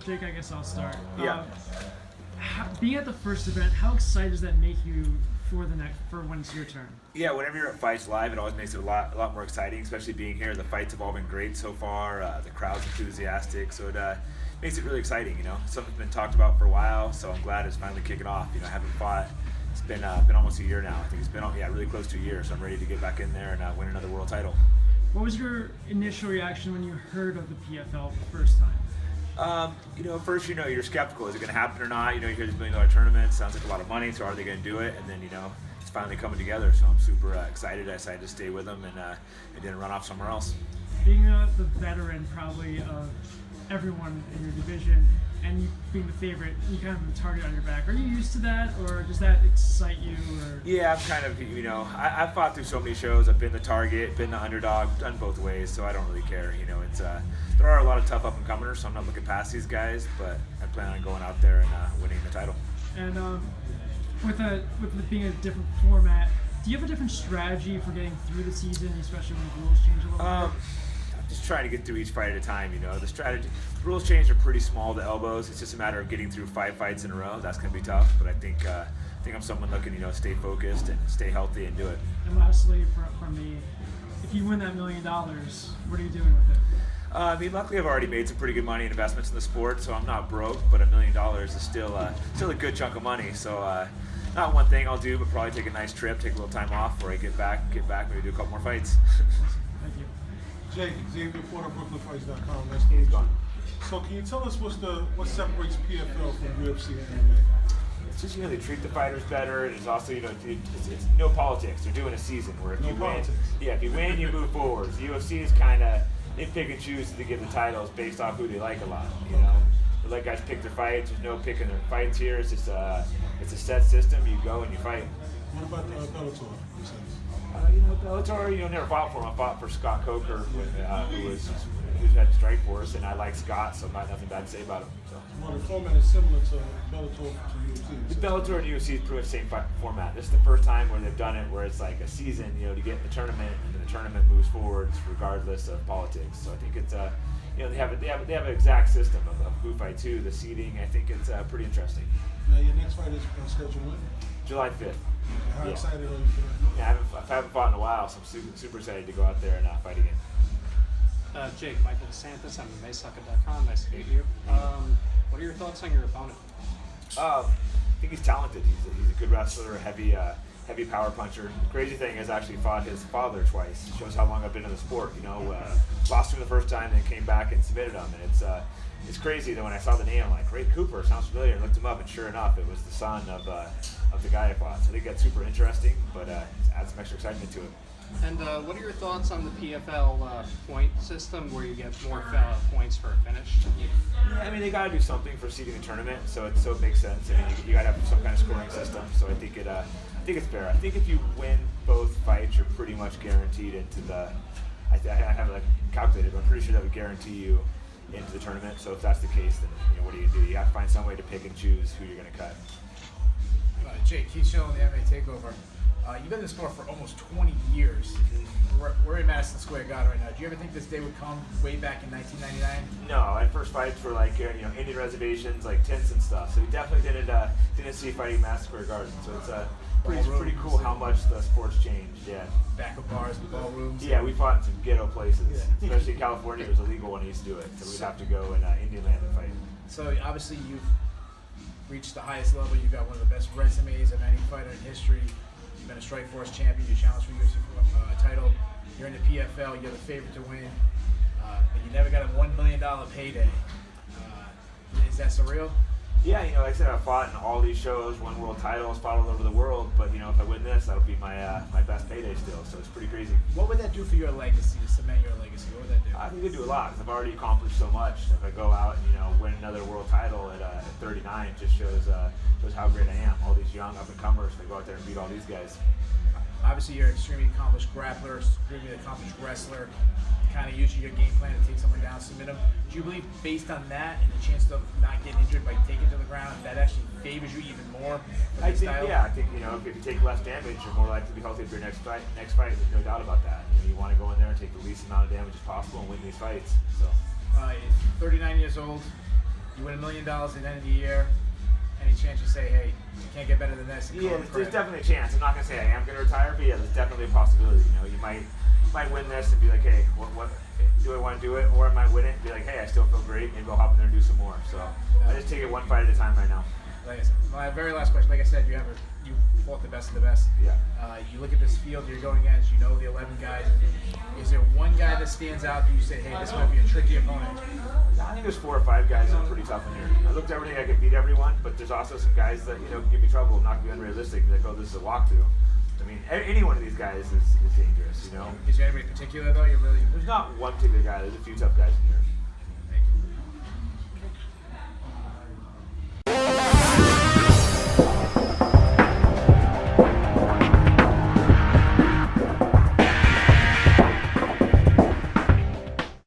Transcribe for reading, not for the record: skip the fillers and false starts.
Jake, I guess I'll start. Yeah. Being at the first event, how excited does that make you for when it's your turn? Yeah, whenever you're at fights live, it always makes it a lot more exciting, especially being here. The fights have all been great so far. The crowd's enthusiastic, so it makes it really exciting. Something's been talked about for a while, so I'm glad it's finally kicking off. I haven't fought. It's been almost a year now. I think it's been really close to a year, so I'm ready to get back in there and win another world title. What was your initial reaction when you heard of the PFL the first time? First, you're skeptical. Is it going to happen or not? You hear this $1 million tournament. Sounds like a lot of money. So are they going to do it? And then, it's finally coming together. So I'm super excited. I decided to stay with them and didn't run off somewhere else. Being the veteran probably of everyone in your division and you being the favorite, you kind of have a target on your back. Are you used to that, or does that excite you? Or? Yeah, I'm kind of, I've fought through so many shows. I've been the target, been the underdog, done both ways, so I don't really care. It's there are a lot of tough up-and-comers, so I'm not looking past these guys, but I plan on going out there and winning the title. And with it being a different format, do you have a different strategy for getting through the season, especially when the rules change a little bit? I'm just trying to get through each fight at a time. The rules change are pretty small, the elbows. It's just a matter of getting through 5 fights in a row. That's going to be tough, but I think I'm someone looking, stay focused and stay healthy and do it. And lastly, from me, if you win that $1 million, what are you doing with it? Luckily I've already made some pretty good money in investments in the sport, so I'm not broke, but $1 million is still a good chunk of money. So not one thing I'll do, but probably take a nice trip, take a little time off before I get back, maybe do a couple more fights. Thank you. Jake, Xavier Porter, BrooklynFights.com. Nice to meet you. So can you tell us what separates PFL from UFC and MMA? It's just, they treat the fighters better. It's also, it's no politics. They're doing a season where if you win, you move forward. The UFC is kind of, they pick and choose to give the titles based off who they like a lot, They let guys pick their fights. There's no picking their fights here. It's just it's a set system. You go and you fight. What about Bellator? Bellator, never fought for him. I fought for Scott Coker, who's had Strikeforce, and I like Scott, so nothing bad to say about him. So. Well, the format is similar to Bellator to UFC. The Bellator and UFC is pretty much the same format. This is the first time where they've done it where it's like a season, to get in the tournament, and then the tournament moves forward regardless of politics. So I think it's they have an exact system of who fights who, the seeding. I think it's pretty interesting. Now your next fight is scheduled when? July 5th. How excited are you for that? Yeah, I haven't fought in a while, so I'm super excited to go out there and fight again. Jake, Michael DeSantis, I'm at Maysucker.com. Nice to meet you. What are your thoughts on your opponent? I think he's talented. He's a good wrestler, a heavy power puncher. The crazy thing is I actually fought his father twice. It shows how long I've been in the sport. Lost him the first time, then came back and submitted him. And it's crazy that when I saw the name, I'm like, Ray Cooper sounds familiar. And looked him up, and sure enough, it was the son of the guy I fought. So I think that's super interesting, but adds some extra excitement to it. And what are your thoughts on the PFL point system where you get more points for a finish? Yeah, they got to do something for seeding the tournament, so it makes sense. You got to have some kind of scoring system. So I think it's fair. I think if you win both fights, you're pretty much guaranteed into the. I haven't calculated, but I'm pretty sure that would guarantee you into the tournament. So if that's the case, then what do? You have to find some way to pick and choose who you're going to cut. Jake, Keith Schill in the MMA Takeover. You've been in the sport for almost 20 years. We're in Madison Square Garden right now. Do you ever think this day would come way back in 1999? No, my first fights were Indian reservations, tents and stuff. So we definitely didn't see fighting Madison Square Garden. So it's pretty cool how much the sport's changed. Yeah. Back of bars, ballrooms. Yeah, we fought in some ghetto places. Yeah. Especially in California, it was illegal when I used to do it. So we'd have to go in Indian land and fight. So obviously you've reached the highest level. You've got one of the best resumes of any fighter in history. You've been a Strikeforce champion. You challenged for UFC title. You're in the PFL. You're the favorite to win. But you never got a $1 million payday. Is that surreal? Yeah, like I said, I've fought in all these shows, won world titles, fought all over the world. But if I win this, that'll be my best payday still. So it's pretty crazy. What would that do for your legacy, to cement your legacy? What would that do? I think it'd do a lot because I've already accomplished so much. If I go out and win another world title at 39, it just shows how great I am. All these young up and comers, they go out there and beat all these guys. Obviously, you're an extremely accomplished grappler, extremely accomplished wrestler. Kind of using your game plan to take someone down, submit them. Do you believe, based on that and the chance of not getting injured by taking to the ground, that actually favors you even more? I think if you take less damage, you're more likely to be healthy for your next fight. There's no doubt about that. You want to go in there and take the least amount of damage as possible and win these fights. So, 39 years old. You win $1 million at the end of the year. Any chance you say, hey, you can't get better than this? And Yeah, call it there's quit? definitely a chance. I'm not gonna say I am gonna retire, but yeah, there's definitely a possibility. You know, you might win this and be like, hey, what do I want to do it? Or I might win it and be like, hey, I still feel great. Maybe I'll hop in there and do some more. So I just take it one fight at a time right now. Like I said, my very last question. Like I said, you fought the best of the best. Yeah. You look at this field you're going against. You know the 11 guys. Is there one guy that stands out that you say, hey, this might be a tricky opponent? I think there's 4 or 5 guys that are pretty tough in here. I looked at everything, I could beat everyone, but there's also some guys that, give me trouble. I'm not gonna be unrealistic. Like, oh, this is a walkthrough. I mean, any one of these guys is dangerous. Is there anybody in particular though? There's not one particular guy. There's a few tough guys in here.